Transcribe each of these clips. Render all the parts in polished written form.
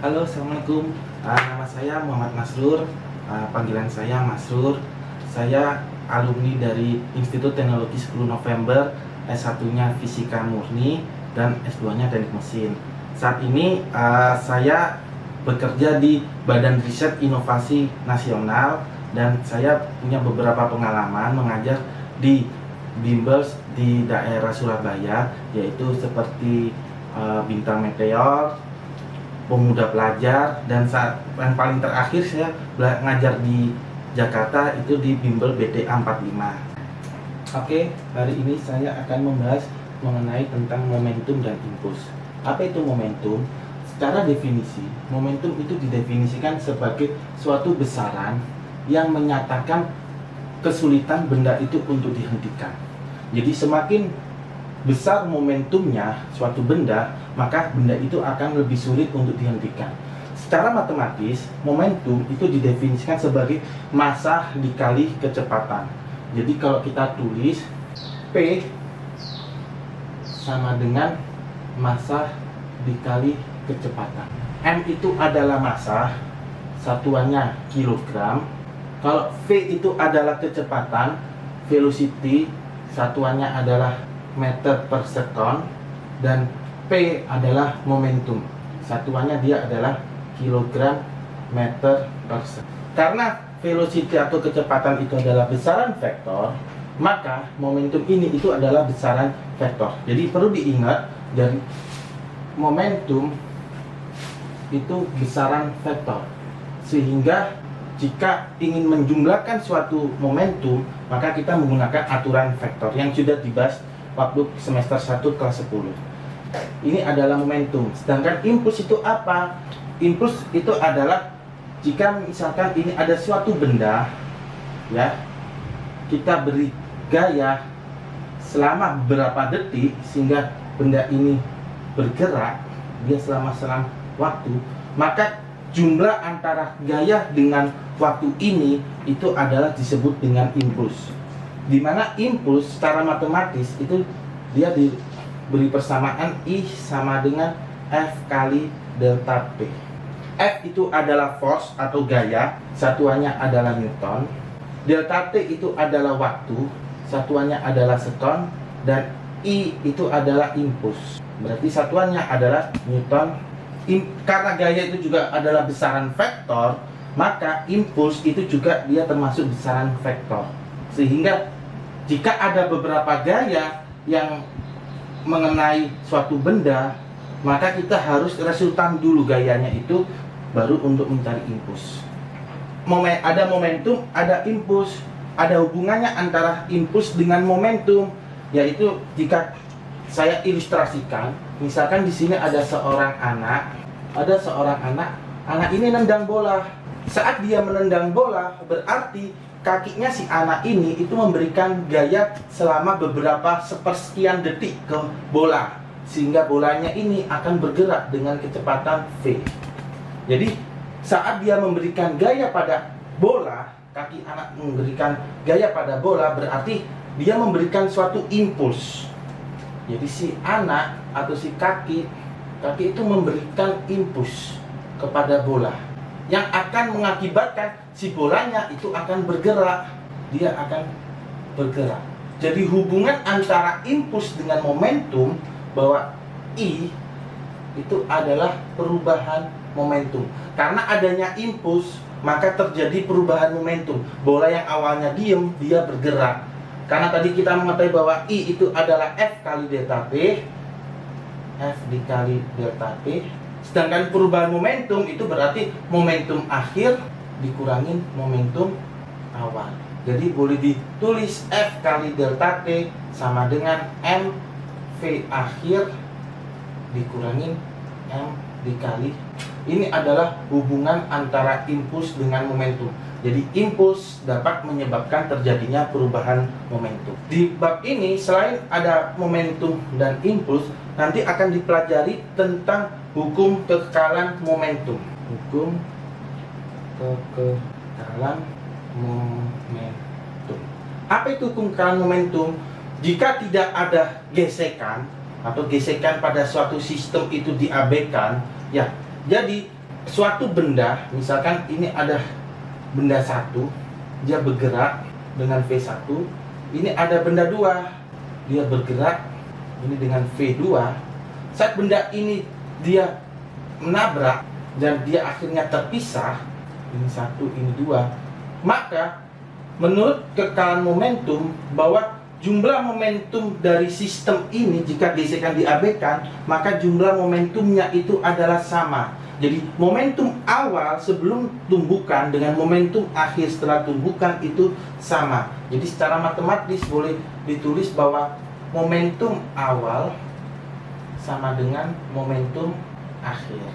Halo, Assalamualaikum. Nama saya Muhammad Masrur. Panggilan saya Masrur. Saya alumni dari Institut Teknologi 10 November, S1-nya Fisika Murni dan S2-nya Teknik Mesin. Saat ini saya bekerja di Badan Riset Inovasi Nasional dan saya punya beberapa pengalaman mengajar di bimbels di daerah Surabaya, yaitu seperti Bintang Meteor, Pemuda Pelajar, dan yang paling terakhir saya ngajar di Jakarta itu di bimbel BTA 45. Oke, hari ini saya akan membahas mengenai tentang momentum dan impuls. Apa itu momentum? Secara definisi, momentum itu didefinisikan sebagai suatu besaran yang menyatakan kesulitan benda itu untuk dihentikan. Jadi semakin besar momentumnya suatu benda, maka benda itu akan lebih sulit untuk dihentikan. Secara matematis, momentum itu didefinisikan sebagai massa dikali kecepatan. Jadi kalau kita tulis P sama dengan massa dikali kecepatan. M itu adalah massa, satuannya kilogram. Kalau V itu adalah kecepatan, velocity, satuannya adalah meter per second, dan P adalah momentum, satuannya dia adalah kilogram meter per second. Karena velocity atau kecepatan itu adalah besaran vektor, maka momentum ini itu adalah besaran vektor. Jadi perlu diingat, dari momentum itu besaran vektor, sehingga jika ingin menjumlahkan suatu momentum, maka kita menggunakan aturan vektor yang sudah dibahas waktu semester 1 kelas 10. Ini adalah momentum. Sedangkan impuls itu apa? Impuls itu adalah jika misalkan ini ada suatu benda, ya, kita beri gaya selama beberapa detik sehingga benda ini bergerak, dia selama selang waktu, maka jumlah antara gaya dengan waktu ini itu adalah disebut dengan impuls. Di mana impuls secara matematis itu dia diberi persamaan I sama dengan F kali delta P. F itu adalah force atau gaya, satuannya adalah Newton. Delta T itu adalah waktu, satuannya adalah sekon. Dan I itu adalah impuls, berarti satuannya adalah Newton. Karena gaya itu juga adalah besaran vektor, maka impuls itu juga dia termasuk besaran vektor. Sehingga jika ada beberapa gaya yang mengenai suatu benda, maka kita harus resultan dulu gayanya itu, baru untuk mencari impuls. Ada momentum, ada impuls, ada hubungannya antara impuls dengan momentum, yaitu jika saya ilustrasikan, misalkan di sini ada seorang anak, anak ini nendang bola. Saat dia menendang bola, berarti kakinya si anak ini itu memberikan gaya selama beberapa sepersekian detik ke bola, sehingga bolanya ini akan bergerak dengan kecepatan V. Jadi saat dia memberikan gaya pada bola, kaki anak memberikan gaya pada bola, berarti dia memberikan suatu impuls. Jadi si anak atau si kaki itu memberikan impuls kepada bola yang akan mengakibatkan si bolanya itu akan bergerak, dia akan bergerak. Jadi hubungan antara impuls dengan momentum, bahwa I itu adalah perubahan momentum. Karena adanya impuls, maka terjadi perubahan momentum. Bola yang awalnya diem, dia bergerak. Karena tadi kita mengetahui bahwa I itu adalah F kali delta T, F dikali delta T. Sedangkan perubahan momentum itu berarti momentum akhir dikurangin momentum awal. Jadi boleh ditulis F kali delta T sama dengan M V akhir dikurangin M dikali. Ini adalah hubungan antara impuls dengan momentum. Jadi impuls dapat menyebabkan terjadinya perubahan momentum. Di bab ini selain ada momentum dan impuls, nanti akan dipelajari tentang hukum kekekalan momentum. Hukum kekekalan momentum. Apa itu hukum kekekalan momentum? Jika tidak ada gesekan atau gesekan pada suatu sistem itu diabaikan, ya, jadi suatu benda, misalkan ini ada benda satu, dia bergerak dengan V1, ini ada benda dua, dia bergerak ini dengan V2. Saat benda ini dia menabrak dan dia akhirnya terpisah, ini satu, ini dua, maka menurut kekalan momentum bahwa jumlah momentum dari sistem ini jika gesekan diabaikan, maka jumlah momentumnya itu adalah sama. Jadi momentum awal sebelum tumbukan dengan momentum akhir setelah tumbukan itu sama. Jadi secara matematis boleh ditulis bahwa momentum awal sama dengan momentum akhir.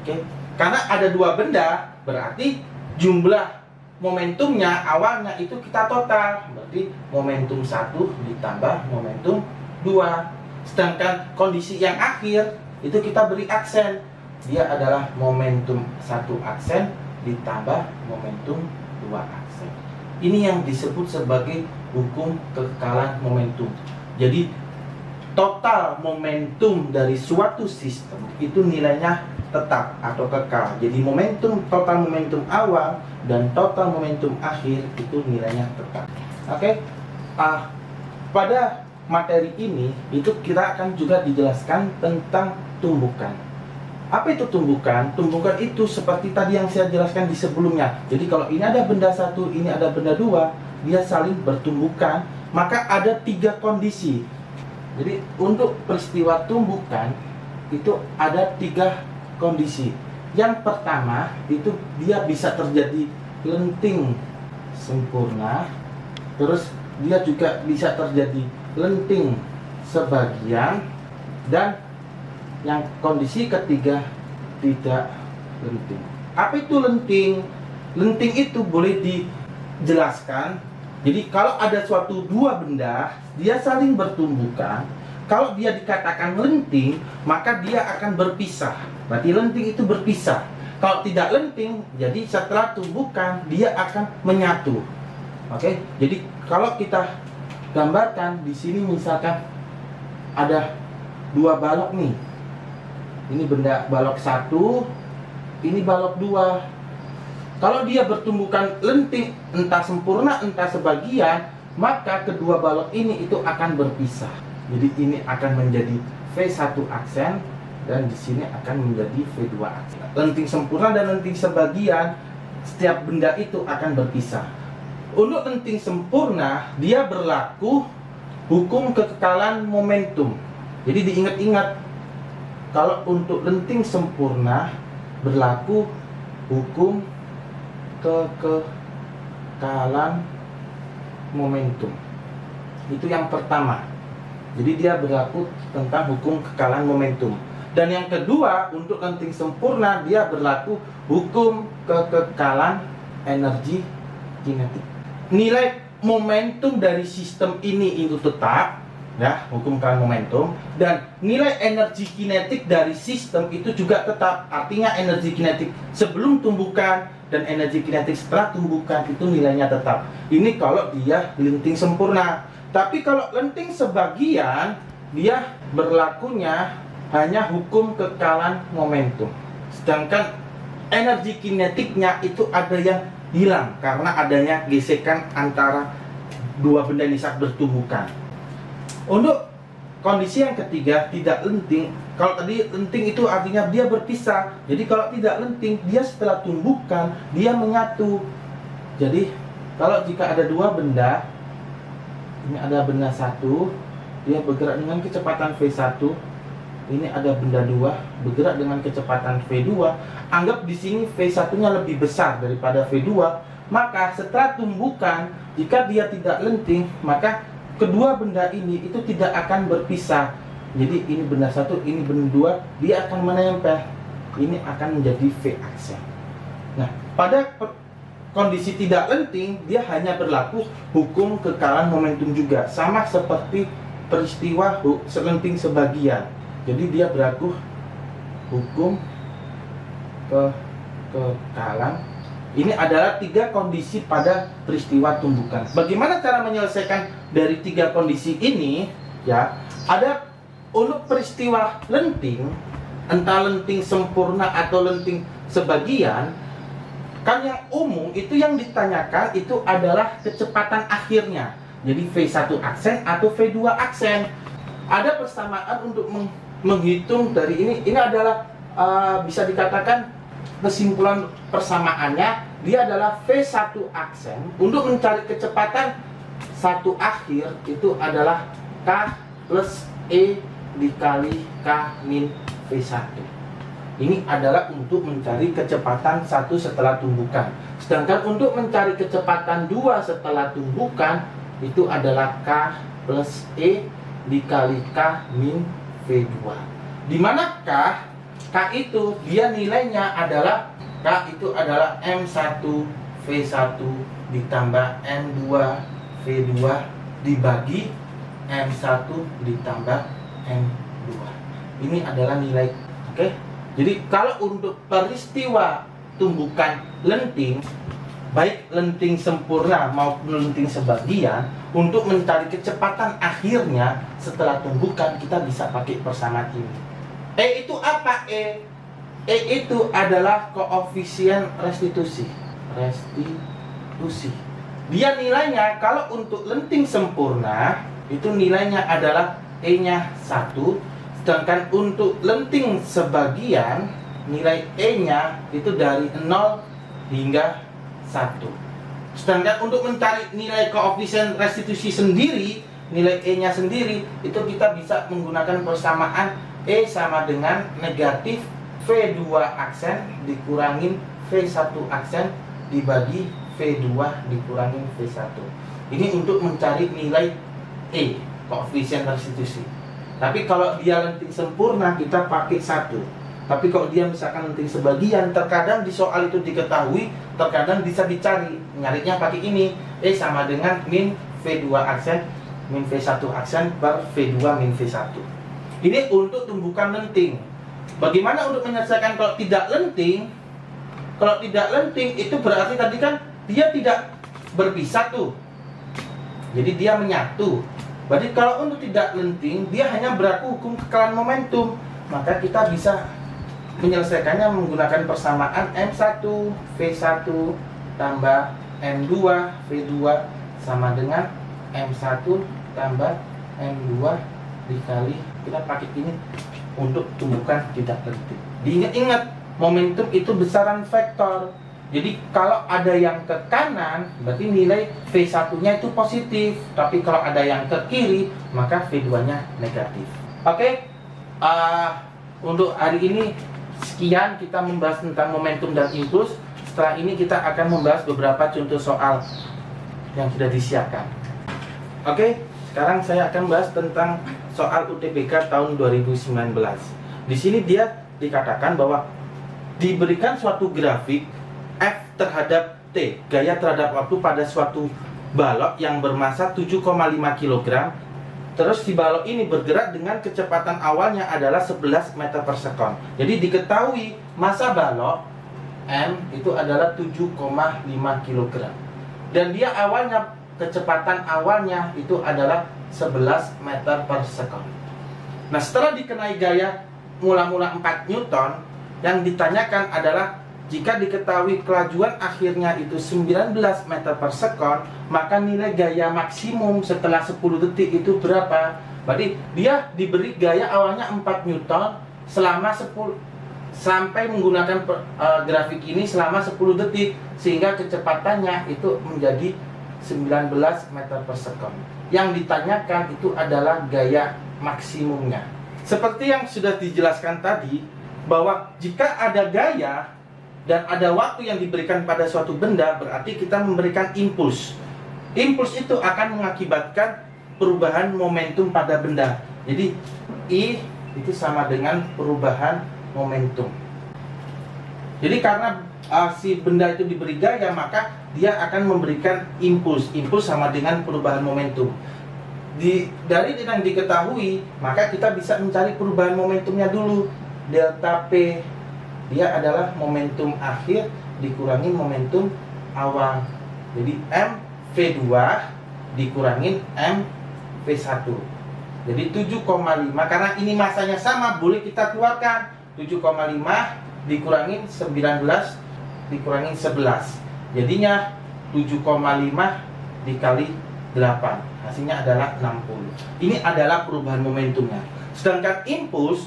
Oke? Karena ada dua benda, berarti jumlah momentumnya awalnya itu kita total, berarti momentum 1 ditambah momentum 2. Sedangkan kondisi yang akhir itu kita beri aksen, dia adalah momentum 1 aksen ditambah momentum 2 aksen. Ini yang disebut sebagai hukum kekekalan momentum. Jadi total momentum dari suatu sistem itu nilainya tetap atau kekal. Jadi total momentum awal dan total momentum akhir itu nilainya tetap. Oke. Pada materi ini itu kita akan juga dijelaskan tentang tumbukan. Apa itu tumbukan? Tumbukan itu seperti tadi yang saya jelaskan di sebelumnya. Jadi kalau ini ada benda satu, ini ada benda dua, dia saling bertumbukan, maka ada 3 kondisi. Jadi untuk peristiwa tumbukan itu ada 3 kondisi. Yang pertama itu dia bisa terjadi lenting sempurna, terus dia juga bisa terjadi lenting sebagian, dan yang kondisi ketiga tidak lenting. Apa itu lenting? Lenting itu boleh dijelaskan. Jadi kalau ada suatu dua benda dia saling bertumbukan, kalau dia dikatakan lenting maka dia akan berpisah. Berarti lenting itu berpisah. Kalau tidak lenting, jadi setelah tumbukan dia akan menyatu. Oke, jadi kalau kita gambarkan di sini misalkan ada 2 balok nih. Ini benda balok 1, ini balok 2. Kalau dia bertumbukan lenting entah sempurna entah sebagian, maka kedua balok ini itu akan berpisah. Jadi ini akan menjadi V1 aksen dan di sini akan menjadi V2 aksen. Lenting sempurna dan lenting sebagian, setiap benda itu akan berpisah. Untuk lenting sempurna, dia berlaku hukum kekekalan momentum. Jadi diingat-ingat, kalau untuk lenting sempurna berlaku hukum kekekalan momentum. Itu yang pertama. Jadi dia berlaku tentang hukum kekekalan momentum. Dan yang kedua, untuk lenting sempurna dia berlaku hukum kekekalan energi kinetik. Nilai momentum dari sistem ini itu tetap, ya, hukum kekekalan momentum, dan nilai energi kinetik dari sistem itu juga tetap. Artinya energi kinetik sebelum tumbukan dan energi kinetik setelah tumbukan itu nilainya tetap. Ini kalau dia lenting sempurna. Tapi kalau lenting sebagian, dia berlakunya hanya hukum kekekalan momentum. Sedangkan energi kinetiknya itu ada yang hilang karena adanya gesekan antara dua benda ini saat bertumbukan. Untuk kondisi yang ketiga, tidak lenting. Kalau tadi lenting itu artinya dia berpisah. Jadi kalau tidak lenting, dia setelah tumbukan dia menyatu. Jadi kalau jika ada dua benda, ini ada benda satu, dia bergerak dengan kecepatan V1. Ini ada benda 2 bergerak dengan kecepatan V2. Anggap di sini V1-nya lebih besar daripada V2, maka setelah tumbukan jika dia tidak lenting, maka kedua benda ini itu tidak akan berpisah. Jadi ini benda 1, ini benda 2, dia akan menempel. Ini akan menjadi V aksen. Nah, pada kondisi tidak lenting, dia hanya berlaku hukum kekekalan momentum juga, sama seperti peristiwa lenting sebagian. Jadi dia berlaku hukum kekekalan. Ini adalah 3 kondisi pada peristiwa tumbukan. Bagaimana cara menyelesaikan dari 3 kondisi ini? Ya, ada untuk peristiwa lenting, entah lenting sempurna atau lenting sebagian, kan yang umum itu yang ditanyakan itu adalah kecepatan akhirnya. Jadi V1 aksen atau V2 aksen. Ada persamaan untuk menghitung dari ini. Ini adalah bisa dikatakan kesimpulan persamaannya, dia adalah V1 aksen. Untuk mencari kecepatan satu akhir itu adalah K plus E dikali K min V1. Ini adalah untuk mencari kecepatan satu setelah tumbukan. Sedangkan untuk mencari kecepatan dua setelah tumbukan itu adalah K plus E dikali K min V2. Di mana K itu dia nilainya adalah M1 V1 ditambah M2 V2 dibagi M1 ditambah M2. Ini adalah nilai. Oke. Jadi kalau untuk peristiwa tumbukan lenting, baik lenting sempurna maupun lenting sebagian, untuk mencari kecepatan akhirnya setelah tumbukan kita bisa pakai persamaan ini. E itu apa E? E itu adalah koefisien restitusi. Dia nilainya kalau untuk lenting sempurna itu nilainya adalah E-nya 1. Sedangkan untuk lenting sebagian nilai E-nya itu dari 0 hingga 1. Sedangkan untuk mencari nilai koefisien restitusi sendiri, nilai E-nya sendiri, itu kita bisa menggunakan persamaan E sama dengan negatif V2 aksen dikurangin V1 aksen dibagi V2 dikurangin V1. Ini untuk mencari nilai E, koefisien restitusi. Tapi kalau dia lenting sempurna kita pakai 1. Tapi kalau dia misalkan lenting sebagian, terkadang di soal itu diketahui, terkadang bisa dicari. Nyarinya pakai ini, E sama dengan min V2 aksen min V1 aksen per V2 min V1. Ini untuk tumbukan lenting. Bagaimana untuk menyelesaikan kalau tidak lenting? Kalau tidak lenting itu berarti tadi kan dia tidak berpisah tuh. Jadi dia menyatu. Berarti kalau untuk tidak lenting, dia hanya berlaku hukum kekalahan momentum. Maka kita bisa menyelesaikannya menggunakan persamaan M1 V1 tambah M2 V2 sama dengan M1 tambah M2 dikali, kita pakai ini untuk tumbukan tidak lenting. Diingat-ingat, momentum itu besaran vektor. Jadi kalau ada yang ke kanan, berarti nilai V1-nya itu positif. Tapi kalau ada yang ke kiri, maka V2-nya negatif. Oke, untuk hari ini sekian kita membahas tentang momentum dan impuls. Setelah ini kita akan membahas beberapa contoh soal yang sudah disiapkan. Oke, sekarang saya akan bahas tentang soal UTBK tahun 2019. Di sini dia dikatakan bahwa diberikan suatu grafik F terhadap T, gaya terhadap waktu pada suatu balok yang bermasa 7,5 kg. Terus si balok ini bergerak dengan kecepatan awalnya adalah 11 meter per sekon. Jadi diketahui masa balok M itu adalah 7,5 kg. Dan dia awalnya, kecepatan awalnya itu adalah 11 meter per sekon. Nah, setelah dikenai gaya mula-mula 4 Newton, yang ditanyakan adalah jika diketahui kelajuan akhirnya itu 19 meter per sekon, maka nilai gaya maksimum setelah 10 detik itu berapa? Berarti dia diberi gaya awalnya 4 Newton selama 10 sampai menggunakan grafik ini selama 10 detik, sehingga kecepatannya itu menjadi 19 meter per sekon. Yang ditanyakan itu adalah gaya maksimumnya. Seperti yang sudah dijelaskan tadi, bahwa jika ada gaya dan ada waktu yang diberikan pada suatu benda, berarti kita memberikan impuls. Impuls itu akan mengakibatkan perubahan momentum pada benda. Jadi I itu sama dengan perubahan momentum. Jadi karena si benda itu diberi gaya, maka dia akan memberikan impuls. Impuls sama dengan perubahan momentum. Dari yang diketahui, maka kita bisa mencari perubahan momentumnya dulu. Delta P dia adalah momentum akhir dikurangi momentum awal. Jadi M V2 dikurangin M V1. Jadi 7,5, karena ini masanya sama, boleh kita keluarkan 7,5 dikurangin 19 dikurangin 11. Jadinya 7,5 dikali 8. Hasilnya adalah 60. Ini adalah perubahan momentumnya. Sedangkan impuls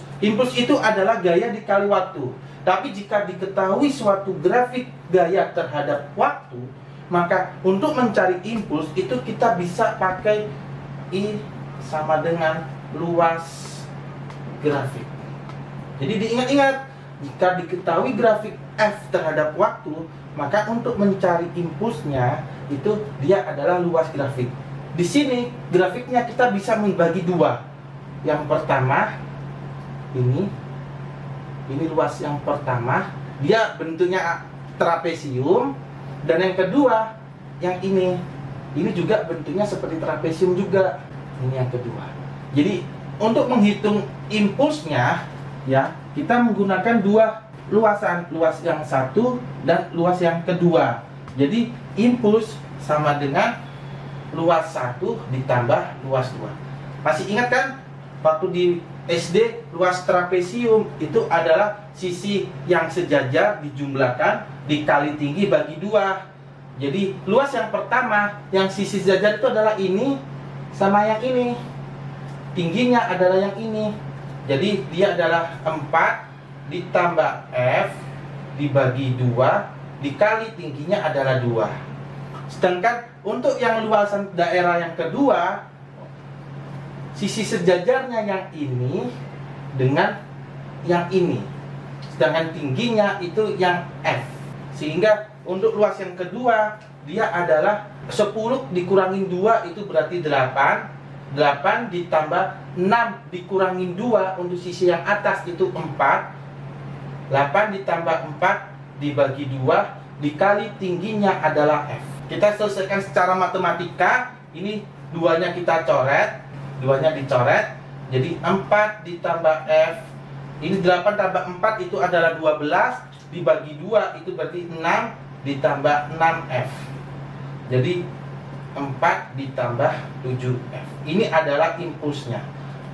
itu adalah gaya dikali waktu. Tapi jika diketahui suatu grafik gaya terhadap waktu, maka untuk mencari impuls itu kita bisa pakai I sama dengan luas grafik. Jadi diingat-ingat, jika diketahui grafik F terhadap waktu, maka untuk mencari impulsnya itu dia adalah luas grafik. Di sini grafiknya kita bisa membagi dua. Yang pertama ini luas yang pertama, dia bentuknya trapesium. Dan yang kedua, yang ini juga bentuknya seperti trapesium juga. Ini yang kedua. Jadi untuk menghitung impulsnya, ya kita menggunakan dua luasan, luas yang satu dan luas yang kedua. Jadi impuls sama dengan luas 1 ditambah luas 2. Masih ingat kan? Waktu di SD, luas trapesium itu adalah sisi yang sejajar dijumlahkan dikali tinggi bagi 2. Jadi luas yang pertama, yang sisi sejajar itu adalah ini sama yang ini. Tingginya adalah yang ini. Jadi dia adalah 4 ditambah F dibagi 2 dikali tingginya adalah 2. Sedangkan untuk yang luasan daerah yang kedua, sisi sejajarnya yang ini dengan yang ini. Sedangkan tingginya itu yang F. Sehingga untuk luas yang kedua, dia adalah 10 dikurangin 2 itu berarti 8. 8 ditambah 6 dikurangin 2 untuk sisi yang atas itu 4. 8 ditambah 4 dibagi 2 dikali tingginya adalah F. Kita selesaikan secara matematika. Ini duanya kita coret, duanya dicoret. Jadi 4 ditambah F. Ini 8 tambah 4 itu adalah 12 dibagi 2 itu berarti 6 ditambah 6F. Jadi 4 ditambah 7F. Ini adalah impulsnya.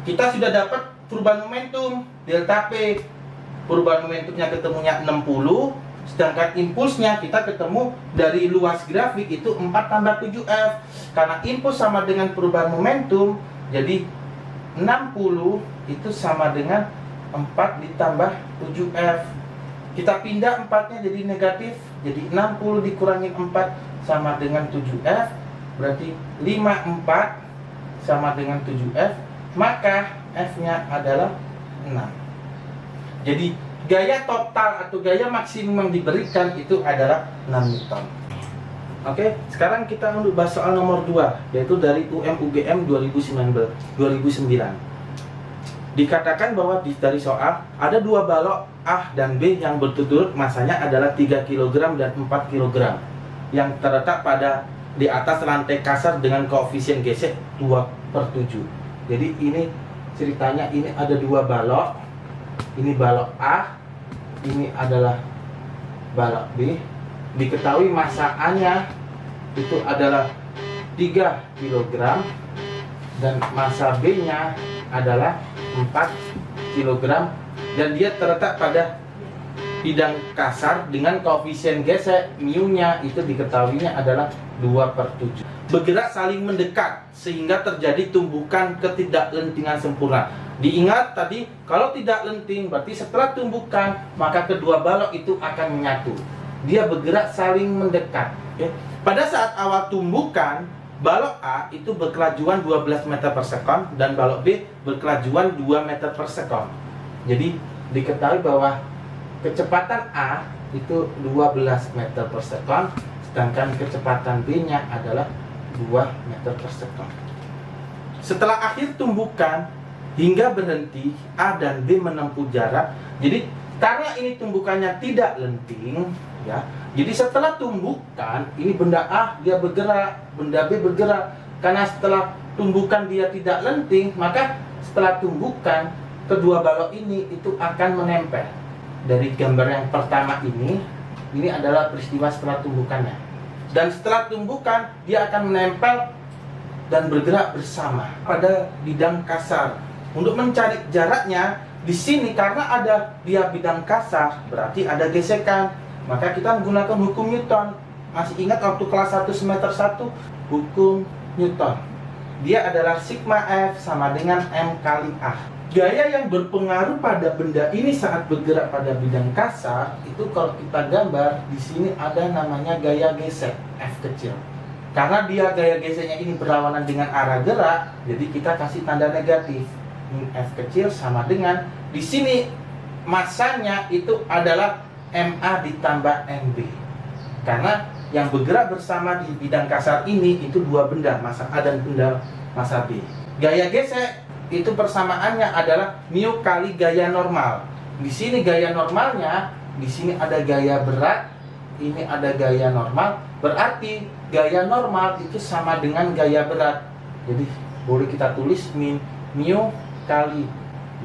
Kita sudah dapat perubahan momentum delta P. Perubahan momentumnya ketemunya 60. Sedangkan impulsnya kita ketemu dari luas grafik itu 4 tambah 7F. Karena impuls sama dengan perubahan momentum, jadi 60 itu sama dengan 4 ditambah 7F. Kita pindah 4-nya jadi negatif. Jadi 60 dikurangin 4 sama dengan 7F. Berarti 54 sama dengan 7F. Maka F-nya adalah 6. Jadi gaya total atau gaya maksimum yang diberikan itu adalah 6 Newton. Oke, sekarang kita untuk bahas soal nomor 2, yaitu dari UM-UGM 2009. Dikatakan bahwa dari soal ada dua balok A dan B yang berturut-turut masanya adalah 3 kg dan 4 kg yang terletak pada di atas lantai kasar dengan koefisien gesek 2/7. Jadi ini ceritanya, ini ada dua balok. Ini balok A, ini adalah balok B. Diketahui massa A-nya itu adalah 3 kg dan massa B-nya /4 kg dan dia terletak pada bidang kasar dengan koefisien gesek mu-nya itu diketahuinya adalah 2/7. Bergerak saling mendekat sehingga terjadi tumbukan ketidaklentingan sempurna. Diingat tadi, kalau tidak lenting berarti setelah tumbukan maka kedua balok itu akan menyatu. Dia bergerak saling mendekat. Pada saat awal tumbukan, balok A itu berkelajuan 12 meter per sekon dan balok B berkelajuan 2 meter per sekon. Jadi diketahui bahwa kecepatan A itu 12 meter per sekon, sedangkan kecepatan B-nya adalah 2 meter per sekon. Setelah akhir tumbukan hingga berhenti, A dan B menempuh jarak. Jadi karena ini tumbukannya tidak lenting, ya. Jadi setelah tumbukan, ini benda A dia bergerak, benda B bergerak. Karena setelah tumbukan dia tidak lenting, maka setelah tumbukan kedua balok ini itu akan menempel. Dari gambar yang pertama ini adalah peristiwa setelah tumbukannya. Dan setelah tumbukan dia akan menempel dan bergerak bersama pada bidang kasar. Untuk mencari jaraknya, Di sini karena ada dia bidang kasar, berarti ada gesekan. Maka kita menggunakan hukum Newton. Masih ingat waktu kelas 1 semester 1 hukum Newton. Dia adalah sigma F sama dengan M kali A. Gaya yang berpengaruh pada benda ini saat bergerak pada bidang kasar itu kalau kita gambar di sini ada namanya gaya gesek F kecil. Karena dia gaya geseknya ini berlawanan dengan arah gerak, jadi kita kasih tanda negatif. F kecil sama dengan di sini masanya itu adalah MA ditambah MB. Karena yang bergerak bersama di bidang kasar ini itu dua benda, massa A dan benda massa B. Gaya gesek itu persamaannya adalah mu kali gaya normal. Di sini gaya normalnya, di sini ada gaya berat, ini ada gaya normal. Berarti gaya normal itu sama dengan gaya berat. Jadi boleh kita tulis mu kali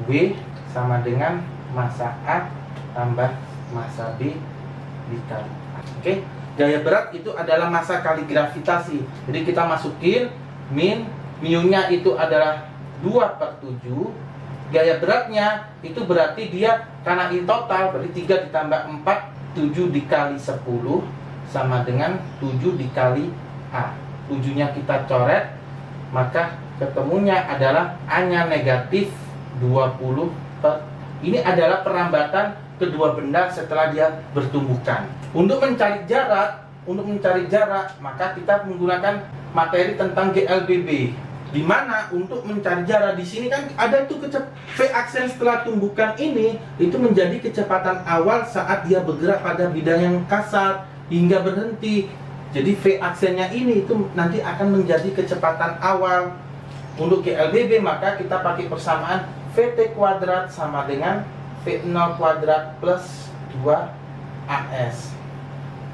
B sama dengan massa A tambah massa B dikali A. Oke, gaya berat itu adalah massa kali gravitasi. Jadi kita masukin mu-nya itu adalah 2/7. Gaya beratnya itu berarti dia karena in total berarti 3 ditambah 4, 7 dikali 10 sama dengan 7 dikali A. 7-nya kita coret, maka ketemunya adalah A-nya negatif 20 per. Ini adalah perambatan kedua benda setelah dia bertumbukan. Untuk mencari jarak, maka kita menggunakan materi tentang GLBB. Di mana untuk mencari jarak di sini kan ada tuh V aksen setelah tumbukan ini itu menjadi kecepatan awal saat dia bergerak pada bidang yang kasar hingga berhenti. Jadi V aksennya ini itu nanti akan menjadi kecepatan awal. Untuk GLBB maka kita pakai persamaan VT kuadrat sama dengan V0 kuadrat plus 2AS.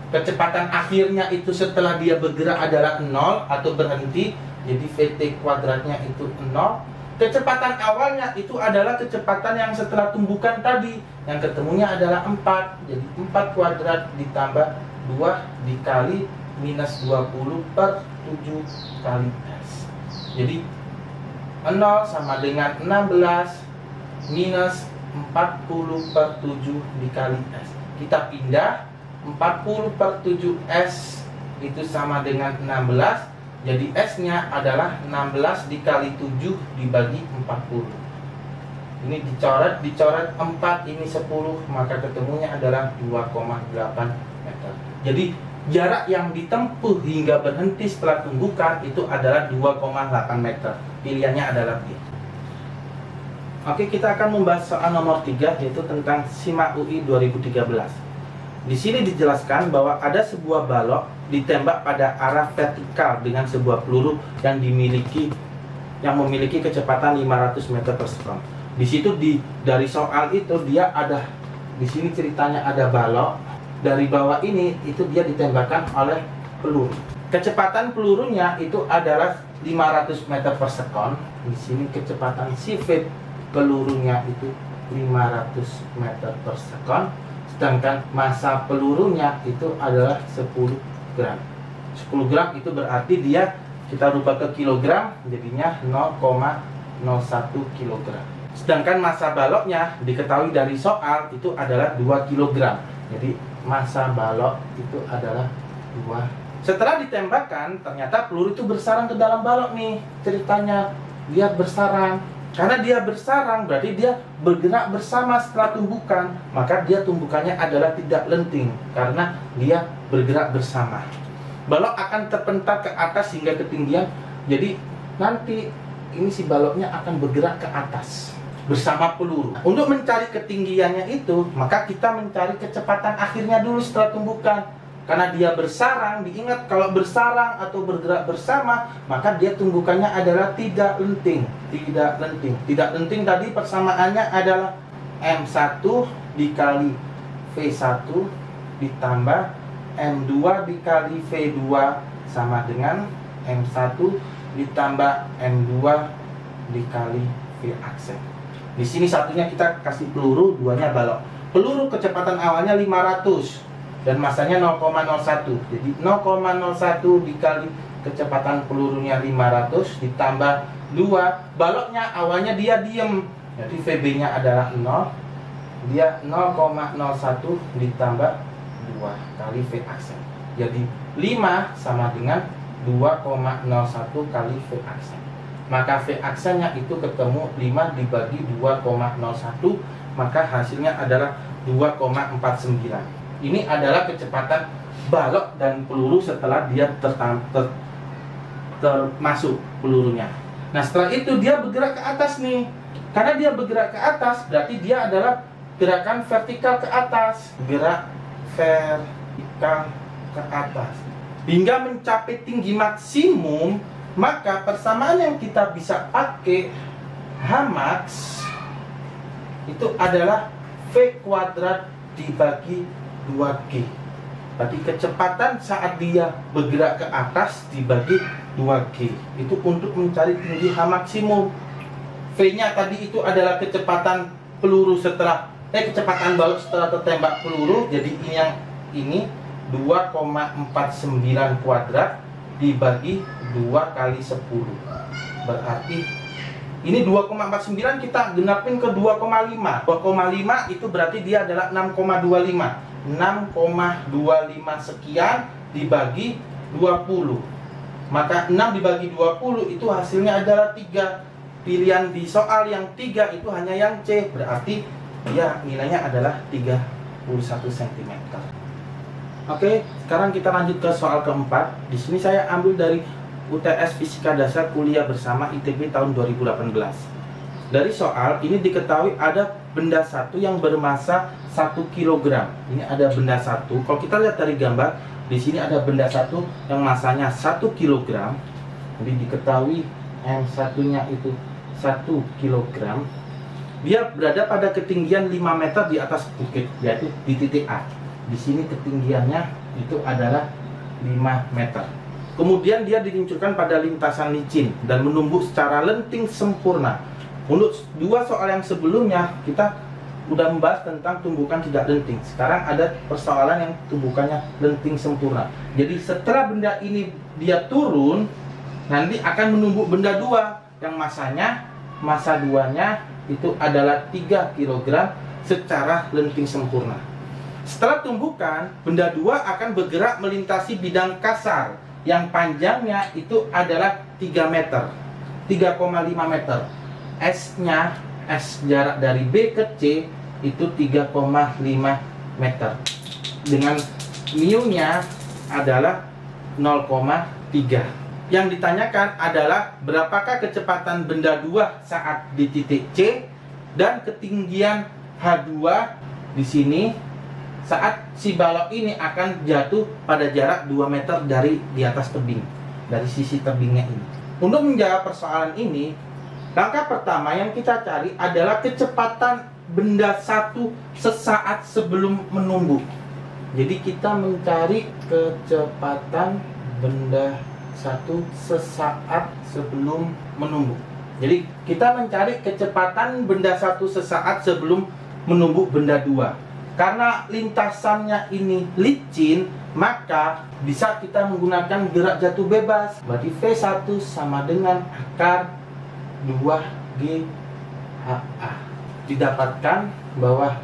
Kecepatan akhirnya itu setelah dia bergerak adalah 0 atau berhenti. Jadi VT kuadratnya itu 0. Kecepatan awalnya itu adalah kecepatan yang setelah tumbukan tadi. Yang ketemunya adalah 4. Jadi 4 kuadrat ditambah 2 dikali minus 20 per 7 kali S. Jadi 0 sama dengan 16 minus 40 per 7 dikali S. Kita pindah 40 per 7 S itu sama dengan 16. Jadi S-nya adalah 16 dikali 7 dibagi 40. Ini dicoret 4, ini 10, maka ketemunya adalah 2,8 meter. Jadi jarak yang ditempuh hingga berhenti setelah tumbukan itu adalah 2,8 meter. Pilihannya adalah B. Oke, kita akan membahas soal nomor 3 yaitu tentang SIMA UI 2013. Di sini dijelaskan bahwa ada sebuah balok ditembak pada arah vertikal dengan sebuah peluru yang memiliki kecepatan 500 meter per sekon. Di situ dari soal itu dia ada di sini ceritanya ada balok dari bawah ini itu dia ditembakkan oleh peluru. Kecepatan pelurunya itu adalah 500 meter per sekon. Di sini kecepatan sifat pelurunya itu 500 meter per sekon. Sedangkan massa pelurunya itu adalah 10 gram. 10 gram itu berarti dia kita rubah ke kilogram jadinya 0,01 kilogram. Sedangkan massa baloknya diketahui dari soal itu adalah 2 kilogram. Jadi massa balok itu adalah 2. Setelah ditembakkan ternyata peluru itu bersarang ke dalam balok nih. Ceritanya dia bersarang. Karena dia bersarang berarti dia bergerak bersama setelah tumbukan. Maka dia tumbukannya adalah tidak lenting karena dia bergerak bersama. Balok akan terpental ke atas hingga ketinggian. Jadi nanti ini si baloknya akan bergerak ke atas bersama peluru. Untuk mencari ketinggiannya itu, maka kita mencari kecepatan akhirnya dulu setelah tumbukan. Karena dia bersarang, diingat kalau bersarang atau bergerak bersama, maka dia tumbukannya adalah tidak lenting. Tidak lenting tadi persamaannya adalah M1 dikali V1 ditambah M2 dikali V2 sama dengan M1 ditambah M2 dikali V aksen. Di sini satunya kita kasih peluru, duanya balok. Peluru kecepatan awalnya 500 dan masanya 0,01. Jadi 0,01 dikali kecepatan pelurunya 500 ditambah 2. Baloknya awalnya dia diem, Jadi VB-nya adalah 0. Dia 0,01 ditambah 2 kali V aksen. Jadi 5 sama dengan 2,01 kali V aksen. Maka V aksennya itu ketemu 5 dibagi 2,01, maka hasilnya adalah 2,49. Ini adalah kecepatan balok dan peluru setelah dia termasuk pelurunya. Nah, setelah itu dia bergerak ke atas nih. Karena dia bergerak ke atas, berarti dia adalah gerakan vertikal ke atas. Gerak vertikal ke atas hingga mencapai tinggi maksimum, maka persamaan yang kita bisa pakai Hmax itu adalah V kuadrat dibagi 2G. Berarti kecepatan saat dia bergerak ke atas dibagi 2G. Itu untuk mencari tinggi H maksimum. V-nya tadi itu adalah kecepatan peluru setelah kecepatan balok setelah tertembak peluru. Jadi ini 2,49 kuadrat dibagi 2 kali 10. Berarti ini 2,49 kita genapin ke 2,5. 2,5 itu berarti dia adalah 6,25. 6,25 sekian dibagi 20. Maka 6 dibagi 20 itu hasilnya adalah 3. Pilihan di soal yang 3 itu hanya yang C. Berarti dia nilainya adalah 31 cm. Oke, sekarang kita lanjut ke soal keempat. Di sini saya ambil dari UTS Fisika Dasar Kuliah Bersama ITB tahun 2018. Dari soal ini diketahui ada benda satu yang bermasa 1 kg. Ini ada benda satu. Kalau kita lihat dari gambar, di sini ada benda satu yang masanya 1 kg. Jadi diketahui M1-nya itu 1 kg. Dia berada pada ketinggian 5 meter di atas bukit, yaitu di titik A. Di sini ketinggiannya itu adalah 5 meter. Kemudian dia diluncurkan pada lintasan licin dan menumbuh secara lenting sempurna. Untuk 2 soal yang sebelumnya kita udah membahas tentang tumbukan tidak lenting. Sekarang ada persoalan yang tumbukannya lenting sempurna. Jadi setelah benda ini dia turun, nanti akan menumbuh benda 2 yang masa 2-nya itu adalah 3 kg secara lenting sempurna. Setelah tumbukan, benda 2 akan bergerak melintasi bidang kasar yang panjangnya itu adalah 3 meter, 3,5 meter. S-nya, S jarak dari B ke C itu 3,5 meter. Dengan mu-nya adalah 0,3. Yang ditanyakan adalah berapakah kecepatan benda 2 saat di titik C dan ketinggian H2 di sini saat si balok ini akan jatuh pada jarak 2 meter dari di atas tebing, dari sisi tebingnya ini. Untuk menjawab persoalan ini, langkah pertama yang kita cari adalah kecepatan benda satu sesaat sebelum menumbuh. Jadi kita mencari kecepatan benda satu sesaat sebelum menumbuh. Jadi kita mencari kecepatan benda satu sesaat sebelum menumbuh benda 2. Karena lintasannya ini licin, maka bisa kita menggunakan gerak jatuh bebas. Berarti V1 sama dengan akar 2GHA. Didapatkan bahwa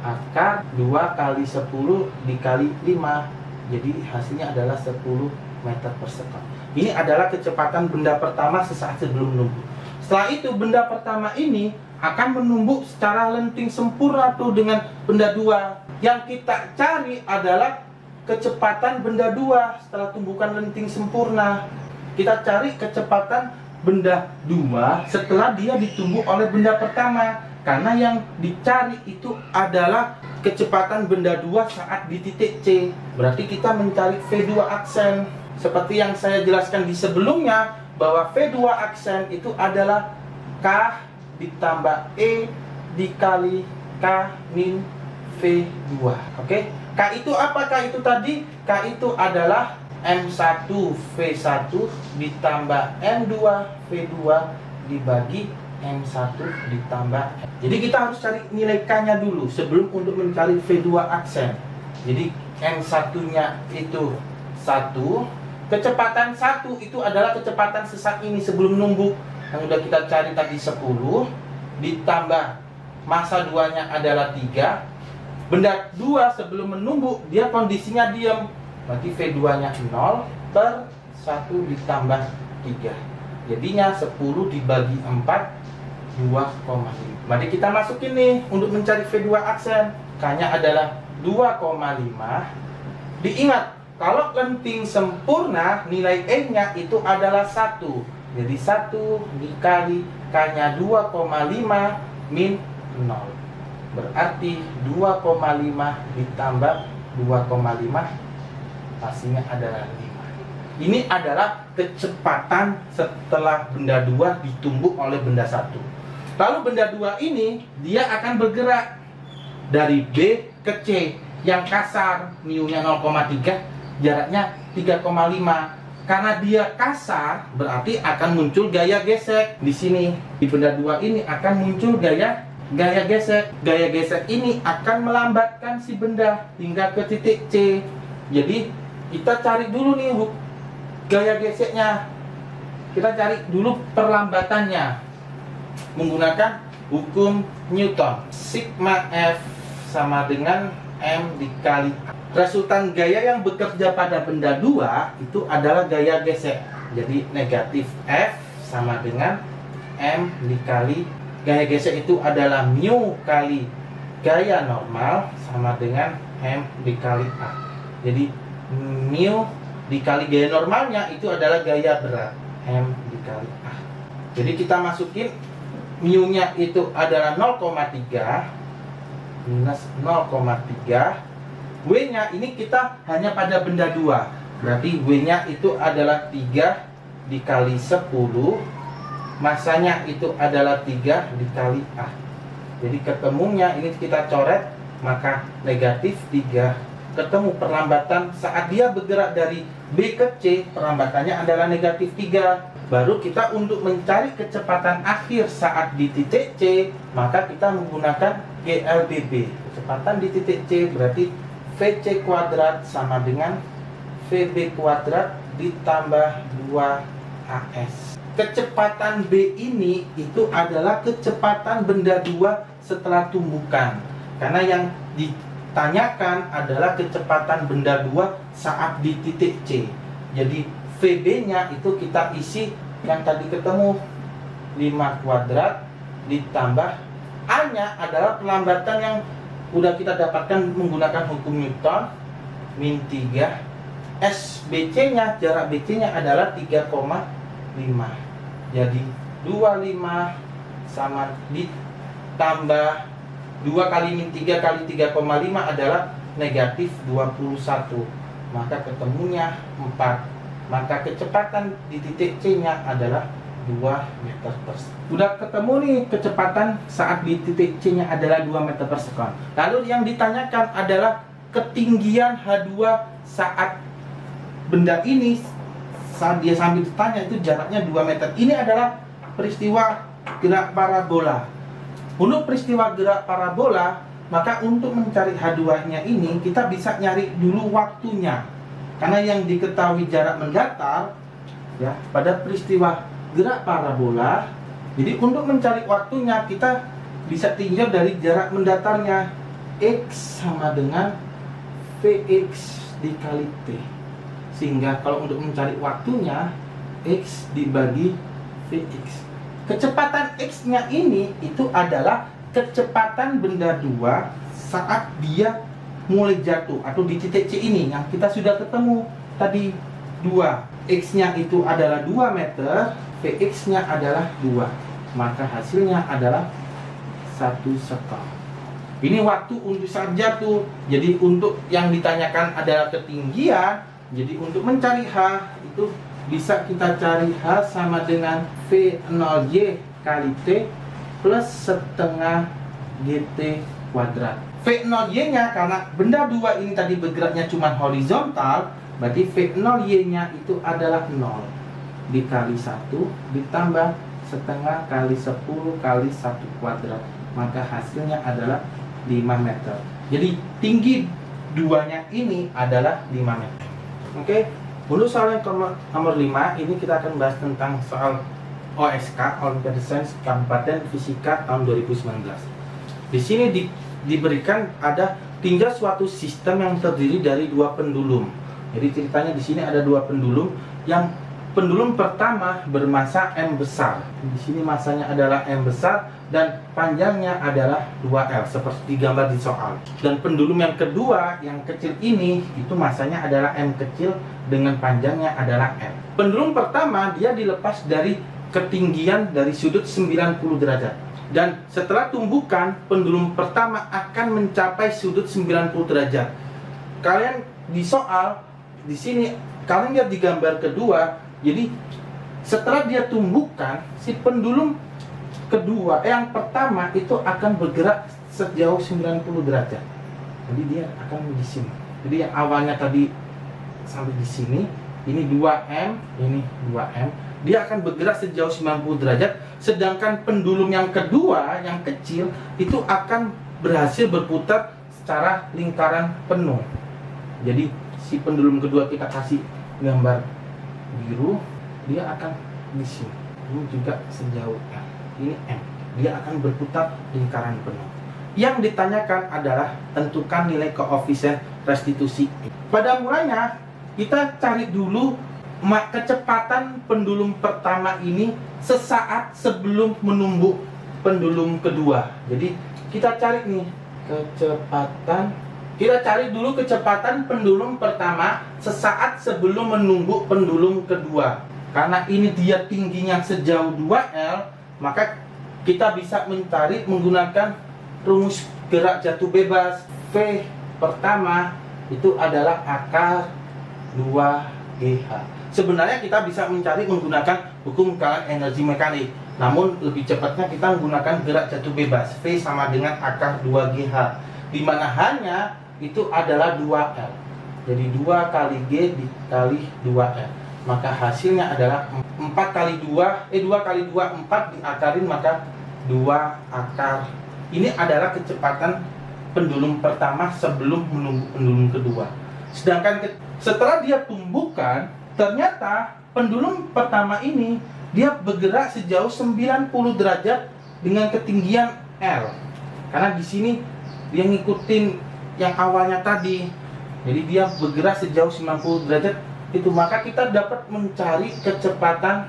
akar 2 kali 10 dikali 5. Jadi hasilnya adalah 10 meter per second. Ini adalah kecepatan benda pertama sesaat sebelum menumbuh. Setelah itu benda pertama ini akan menumbuh secara lenting sempurna tuh dengan benda 2. Yang kita cari adalah kecepatan benda 2 setelah tumbukan lenting sempurna. Kita cari kecepatan benda 2 setelah dia ditumbuh oleh benda pertama. Karena yang dicari itu adalah kecepatan benda 2 saat di titik C. Berarti kita mencari V2 aksen. Seperti yang saya jelaskan di sebelumnya, bahwa V2 aksen itu adalah K ditambah E dikali K min V2. Oke? K itu apa? K itu tadi, K itu adalah M1 V1 ditambah M2 V2 dibagi M1 ditambah. Jadi kita harus cari nilai K-nya dulu sebelum untuk mencari V2 aksen. Jadi M1-nya itu 1. Kecepatan 1 itu adalah kecepatan sesaat ini sebelum menumbuh, yang udah kita cari tadi 10. ditambah massa 2-nya adalah 3. Benda 2 sebelum menumbuk dia kondisinya diam, berarti V2-nya 0 per 1 ditambah 3. Jadinya 10 dibagi 4, 2,5. Mari kita masukin nih untuk mencari V2 aksen. K-nya adalah 2,5. Diingat, kalau lenting sempurna nilai N-nya itu adalah 1. Jadi 1 dikali K-nya 2,5 min 0. Berarti 2,5 ditambah 2,5 hasilnya adalah 5. Ini adalah kecepatan setelah benda 2 ditumbuk oleh benda 1. Lalu benda 2 ini dia akan bergerak dari B ke C. Yang kasar mu-nya 0,3, jaraknya 3,5. Karena dia kasar berarti akan muncul gaya gesek. Di sini di benda 2 ini akan muncul gaya gesek. Gaya gesek ini akan melambatkan si benda hingga ke titik C. Jadi kita cari dulu nih gaya geseknya. Kita cari dulu perlambatannya menggunakan hukum Newton. Sigma F sama dengan M dikali A. Resultan gaya yang bekerja pada benda 2 itu adalah gaya gesek. Jadi negatif F sama dengan M dikali gaya gesek itu adalah mu kali gaya normal sama dengan M dikali A. Jadi mu dikali gaya normalnya itu adalah gaya berat, M dikali A. Jadi kita masukin mu-nya itu adalah 0,3 minus 0,3. W-nya ini kita hanya pada benda 2. Berarti W-nya itu adalah 3 dikali 10. Massanya itu adalah 3 dikali A. Jadi ketemunya ini kita coret, maka negatif 3. Ketemu perlambatan saat dia bergerak dari B ke C, perlambatannya adalah negatif 3. Baru kita untuk mencari kecepatan akhir saat di titik C, maka kita menggunakan GLBB. Kecepatan di titik C berarti VC kuadrat sama dengan VB kuadrat ditambah 2AS. Kecepatan B ini itu adalah kecepatan benda 2 setelah tumbukan. Karena yang ditanyakan adalah kecepatan benda 2 saat di titik C. Jadi VB-nya itu kita isi yang tadi ketemu 5 kuadrat ditambah A-nya adalah perlambatan yang udah kita dapatkan menggunakan hukum Newton min 3. SBC-nya, jarak BC-nya adalah 3,5. Jadi 25 sama ditambah 2 kali min 3 kali 3,5 adalah negatif 21. Maka ketemunya 4. Maka kecepatan di titik C-nya adalah 2 meter per sekon. Udah ketemu nih kecepatan saat di titik C-nya adalah 2 meter per sekon. Lalu yang ditanyakan adalah ketinggian H2 saat benda ini, saat dia sambil ditanya itu jaraknya 2 meter. Ini adalah peristiwa gerak parabola. Untuk peristiwa gerak parabola, maka untuk mencari H2-nya ini kita bisa nyari dulu waktunya. Karena yang diketahui jarak mendatar ya pada peristiwa gerak parabola. Jadi untuk mencari waktunya kita bisa tinjau dari jarak mendatarnya. X sama dengan Vx dikali T. Sehingga kalau untuk mencari waktunya X dibagi Vx. Kecepatan X-nya ini itu adalah kecepatan benda 2 saat dia mulai jatuh atau di titik C ini yang kita sudah ketemu tadi 2. X-nya itu adalah 2 meter, Vx-nya adalah 2. Maka hasilnya adalah 1 sekon. Ini waktu untuk saat jatuh. Jadi untuk yang ditanyakan adalah ketinggian. Jadi untuk mencari H itu bisa kita cari H sama dengan V0Y kali T plus setengah GT kuadrat. V0Y-nya karena benda 2 ini tadi bergeraknya cuma horizontal, berarti V0Y-nya itu adalah 0 dikali 1 ditambah setengah kali 10 kali 1 kuadrat. Maka hasilnya adalah 5 meter. Jadi tinggi 2-nya ini adalah 5 meter. Oke, untuk soal yang nomor 5 ini kita akan bahas tentang soal OSK, Olimpiade Sains Kabupaten Fisika tahun 2019. Di sini diberikan ada tinjau suatu sistem yang terdiri dari dua pendulum. Jadi ceritanya di sini ada dua pendulum. Yang pendulum pertama bermasa M besar. Di sini masanya adalah M besar dan panjangnya adalah 2L seperti digambar di soal. Dan pendulum yang kedua yang kecil ini itu masanya adalah M kecil dengan panjangnya adalah L. Pendulum pertama dia dilepas dari ketinggian dari sudut 90 derajat. Dan setelah tumbukan, pendulum pertama akan mencapai sudut 90 derajat. Kalian di soal di sini kalian lihat di gambar kedua. Jadi setelah dia tumbukan, si pendulum kedua yang pertama itu akan bergerak sejauh 90 derajat. Jadi dia akan di sini. Jadi yang awalnya tadi sampai di sini, ini 2M, ini 2M. Dia akan bergerak sejauh 90 derajat, sedangkan pendulum yang kedua, yang kecil, itu akan berhasil berputar secara lingkaran penuh. Jadi si pendulum kedua kita kasih gambar biru, dia akan di sini. Ini juga sejauh M. Ini M. Dia akan berputar lingkaran penuh. Yang ditanyakan adalah tentukan nilai koefisien restitusi. Pada mulanya kita cari dulu kecepatan pendulum pertama ini sesaat sebelum menumbuk pendulum kedua. Jadi kita cari nih kecepatan. Kita cari dulu kecepatan pendulum pertama sesaat sebelum menumbuk pendulum kedua. Karena ini dia tingginya sejauh 2L, maka kita bisa mencari menggunakan rumus gerak jatuh bebas. V pertama itu adalah akar 2GH. Sebenarnya kita bisa mencari menggunakan hukum kekalahan energi mekanik. Namun lebih cepatnya kita menggunakan gerak jatuh bebas. V sama dengan akar 2GH. Di mana hanya itu adalah 2L. Jadi 2 kali G dikali 2L. Maka hasilnya adalah 4 kali 2 kali 2 4 diakarin, maka 2 akar. Ini adalah kecepatan pendulum pertama sebelum menumbuk pendulum kedua. Sedangkan setelah dia tumbukan, ternyata pendulum pertama ini dia bergerak sejauh 90 derajat dengan ketinggian L. Karena di sini dia ngikutin yang awalnya tadi. Jadi dia bergerak sejauh 90 derajat itu, maka kita dapat mencari kecepatan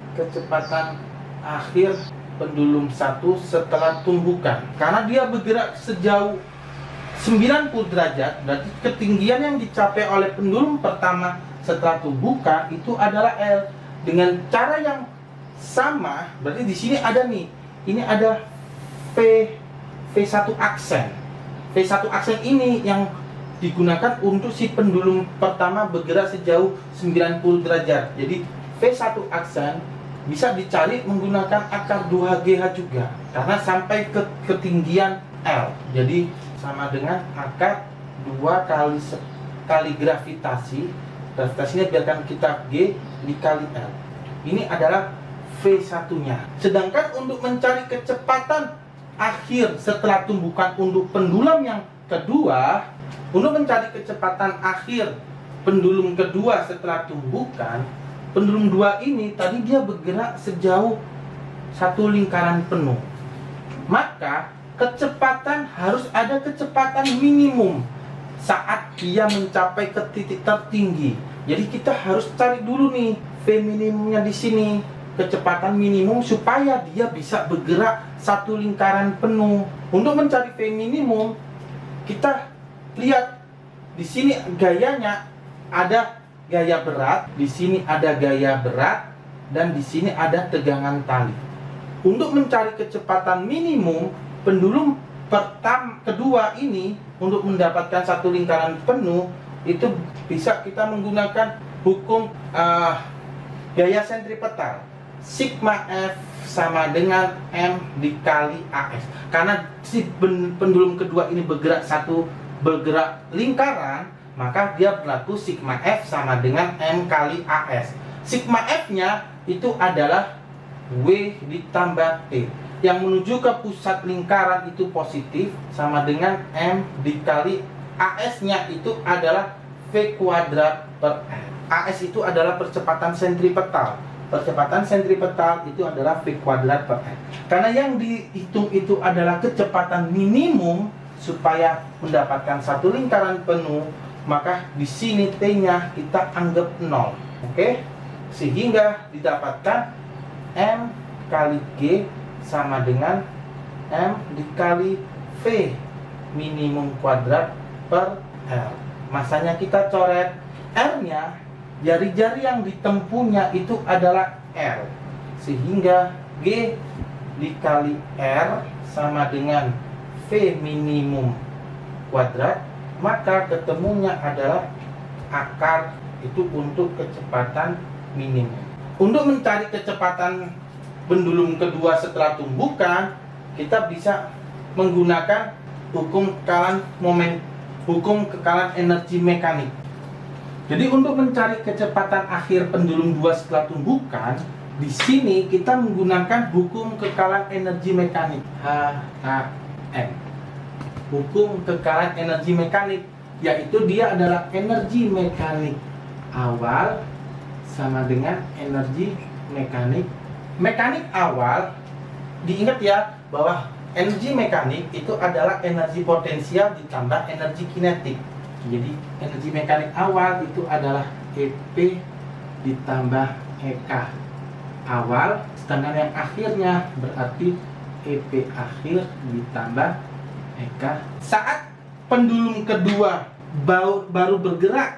akhir pendulum 1 setelah tumbukan. Karena dia bergerak sejauh 90 derajat, berarti ketinggian yang dicapai oleh pendulum pertama setelah tumbukan itu adalah L. Dengan cara yang sama, berarti di sini ada nih, ini ada V1 aksen. V1 aksen ini yang digunakan untuk si pendulum pertama bergerak sejauh 90 derajat. Jadi V1 aksen bisa dicari menggunakan akar 2GH juga, karena sampai ke ketinggian L. Jadi sama dengan akar 2 kali gravitasi. Gravitasinya biarkan kita G dikali L. Ini adalah V1-nya. Sedangkan untuk mencari kecepatan akhir setelah tumbukan untuk pendulum yang kedua, untuk mencari kecepatan akhir pendulum kedua setelah tumbukan, pendulum 2 ini tadi dia bergerak sejauh 1 lingkaran penuh. Maka kecepatan harus ada kecepatan minimum saat dia mencapai ke titik tertinggi. Jadi kita harus cari dulu nih V minimumnya di sini, kecepatan minimum supaya dia bisa bergerak 1 lingkaran penuh. Untuk mencari V minimum, kita lihat di sini gayanya ada gaya berat, di sini ada gaya berat, dan di sini ada tegangan tali. Untuk mencari kecepatan minimum pendulum kedua ini, untuk mendapatkan 1 lingkaran penuh itu bisa kita menggunakan hukum gaya sentripetal. Sigma F sama dengan M dikali AS. Karena si pendulum kedua ini bergerak lingkaran, maka dia berlaku sigma F sama dengan M kali AS. Sigma F-nya itu adalah W ditambah T. Yang menuju ke pusat lingkaran itu positif, sama dengan M dikali AS-nya itu adalah V kuadrat per M. AS itu adalah percepatan sentripetal. percepatan sentripetal itu adalah V kuadrat per N. Karena yang dihitung itu adalah kecepatan minimum supaya mendapatkan satu lingkaran penuh, maka di sini T-nya kita anggap 0. Oke? Sehingga didapatkan M kali G sama dengan M dikali V minimum kuadrat per L. Masanya kita coret. R-nya, jari-jari yang ditempuhnya itu adalah R. Sehingga G dikali R sama dengan V minimum kuadrat, maka ketemunya adalah akar itu untuk kecepatan minimum. Untuk mencari kecepatan pendulum kedua setelah tumbukan, kita bisa menggunakan hukum kekalan energi mekanik. Jadi untuk mencari kecepatan akhir pendulum dua setelah tumbukan, di sini kita menggunakan hukum kekalan energi mekanik, HKM. Hukum kekalan energi mekanik, yaitu dia adalah energi mekanik awal sama dengan energi mekanik awal. Diingat ya bahwa energi mekanik itu adalah energi potensial ditambah energi kinetik. Jadi energi mekanik awal itu adalah EP ditambah EK awal, sedangkan yang akhirnya berarti EP akhir ditambah EK. Saat pendulum kedua baru bergerak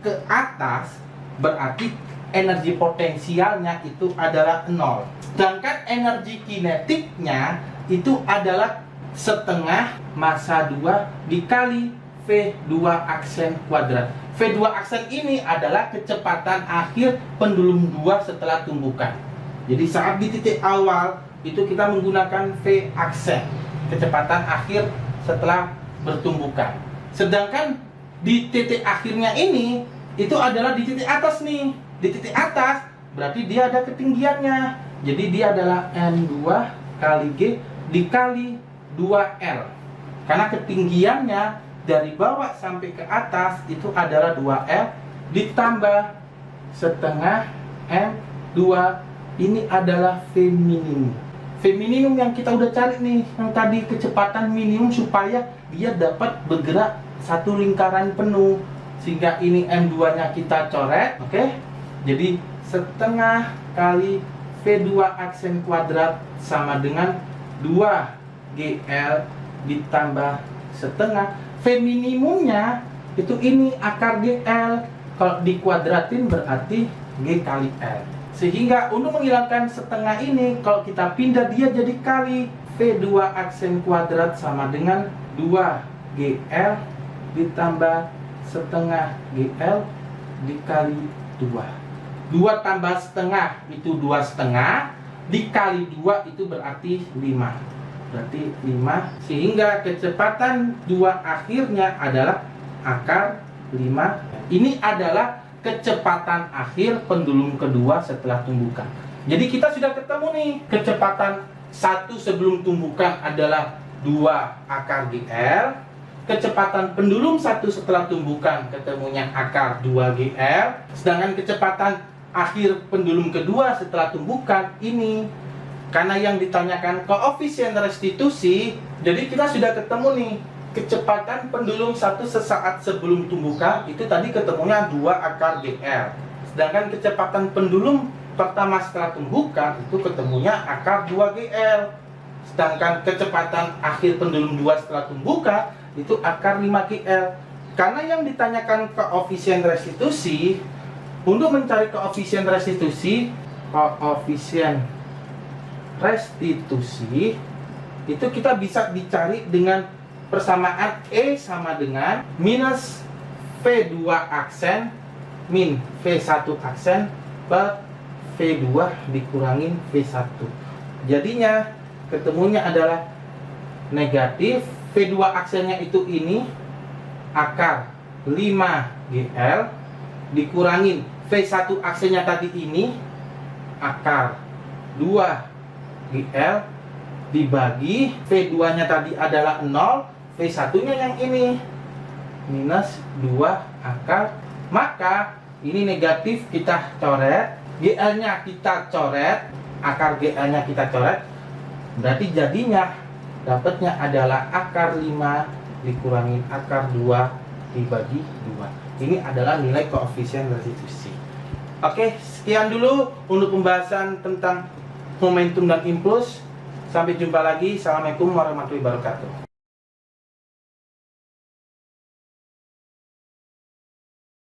ke atas, berarti energi potensialnya itu adalah 0. Sedangkan energi kinetiknya itu adalah setengah massa 2 dikali V2 aksen kuadrat. V2 aksen ini adalah kecepatan akhir pendulum 2 setelah tumbukan. Jadi saat di titik awal itu kita menggunakan V aksen, kecepatan akhir setelah bertumbukan. Sedangkan di titik akhirnya ini itu adalah di titik atas nih. Di titik atas berarti dia ada ketinggiannya. Jadi dia adalah N2 kali G dikali 2L. Karena ketinggiannya dari bawah sampai ke atas itu adalah 2L ditambah setengah M2. Ini adalah V minimum. V minimum yang kita udah cari nih, yang tadi kecepatan minimum supaya dia dapat bergerak satu lingkaran penuh. Sehingga ini M2 nya kita coret, oke? Jadi setengah kali V2 aksen kuadrat sama dengan 2GL ditambah setengah. V minimumnya itu ini akar GL. Kalau dikuadratin berarti G kali L. Sehingga untuk menghilangkan setengah ini, kalau kita pindah dia jadi kali. V2 aksen kuadrat sama dengan 2GL ditambah setengah GL dikali 2. 2 tambah setengah itu 2 setengah, dikali 2 itu berarti 5. Berarti 5, sehingga kecepatan 2 akhirnya adalah akar 5. Ini adalah kecepatan akhir pendulum kedua setelah tumbukan. Jadi kita sudah ketemu nih, kecepatan 1 sebelum tumbukan adalah 2 akar GL. Kecepatan pendulum 1 setelah tumbukan ketemunya akar 2 GL. Sedangkan kecepatan akhir pendulum kedua setelah tumbukan ini, karena yang ditanyakan koefisien restitusi, jadi kita sudah ketemu nih kecepatan pendulum 1 sesaat sebelum tumbukan itu tadi ketemunya 2 akar GL. Sedangkan kecepatan pendulum pertama setelah tumbukan itu ketemunya akar 2 GL. Sedangkan kecepatan akhir pendulum 2 setelah tumbukan itu akar 5 GL. Karena yang ditanyakan koefisien restitusi, untuk mencari koefisien restitusi itu kita bisa dicari dengan persamaan E sama dengan minus V2 aksen min V1 aksen per V2 dikurangin V1. Jadinya ketemunya adalah negatif V2 aksennya itu ini akar 5GL dikurangin V1 aksennya tadi ini akar 2GL dibagi V2 nya tadi adalah 0, V1 nya yang ini minus 2 akar. Maka ini negatif kita coret, GL-nya kita coret, akar GL-nya kita coret, berarti jadinya dapatnya adalah akar 5 dikurangi akar 2 dibagi 2. Ini adalah nilai koefisien restitusi. Oke, sekian dulu untuk pembahasan tentang momentum dan impuls. Sampai jumpa lagi. Assalamualaikum warahmatullahi wabarakatuh.